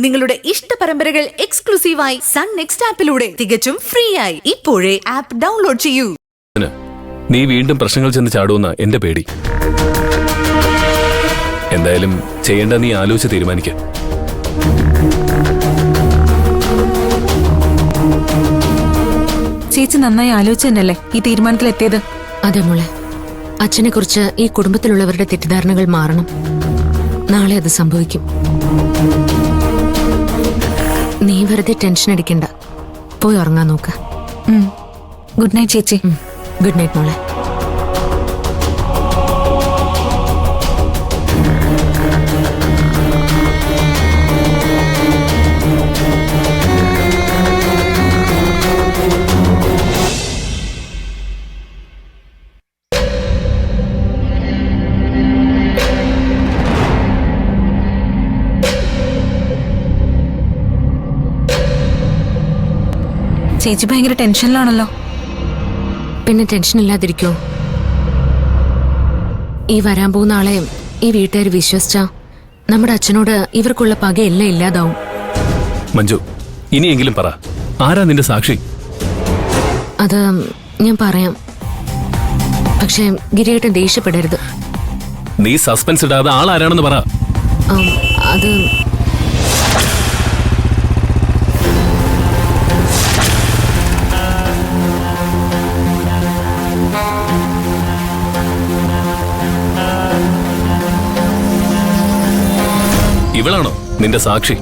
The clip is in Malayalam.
നിങ്ങളുടെ ഇഷ്ട പരമ്പരകൾ എക്സ്ക്ലൂസീവായി സൺ നെക്സ്റ്റ് ആപ്പിലൂടെ തികച്ചും ഫ്രീ ആയി ഇപ്പോഴേ ആപ്പ് ഡൗൺലോഡ് ചെയ്യൂ. നീ വീണ്ടും പ്രശ്നങ്ങൾ ചെന്ന് ചാടുമെന്ന എന്റെ പേടി. എന്തായാലും ചെയ്യേണ്ട നീ ആലോചിച്ച് തീരുമാനിക്ക. ചേച്ചി നന്നായി ആലോചിച്ച് തന്നെയല്ലേ ഈ തീരുമാനത്തിലെത്തിയത്? അതെ മോളെ, അച്ഛനെ കുറിച്ച് ഈ കുടുംബത്തിലുള്ളവരുടെ തെറ്റിദ്ധാരണകൾ മാറണം. നാളെ അത് സംഭവിക്കും. നീ വെറുതെ ടെൻഷൻ അടിക്കണ്ട, പോയി ഉറങ്ങാൻ നോക്ക. ഗുഡ് നൈറ്റ് ചേച്ചി. ഗുഡ് നൈറ്റ് മോളെ. ചേച്ചി ഭയങ്കര ടെൻഷനിലാണല്ലോ. പിന്നെ ടെൻഷൻ ഇല്ലാതിരിക്കോ? ഈ വരാൻ പോകുന്ന ആളെ ഈ വീട്ടുകാർ വിശ്വസിച്ച നമ്മുടെ അച്ഛനോട് ഇവർക്കുള്ള പകയെല്ലാം ഇല്ലാതാവും. മഞ്ജു, ഇനിയെങ്കിലും പറ, ആരാ നിന്റെ സാക്ഷി? അത് ഞാൻ പറയാം, പക്ഷെ ഗിരിയേട്ടൻ ദേഷ്യപ്പെടരുത്. നീ സസ്പെൻസ് ഇടാതെ ആളാരാണെന്ന് പറ. അത് ഇവളാണോ നിന്റെ സാക്ഷി?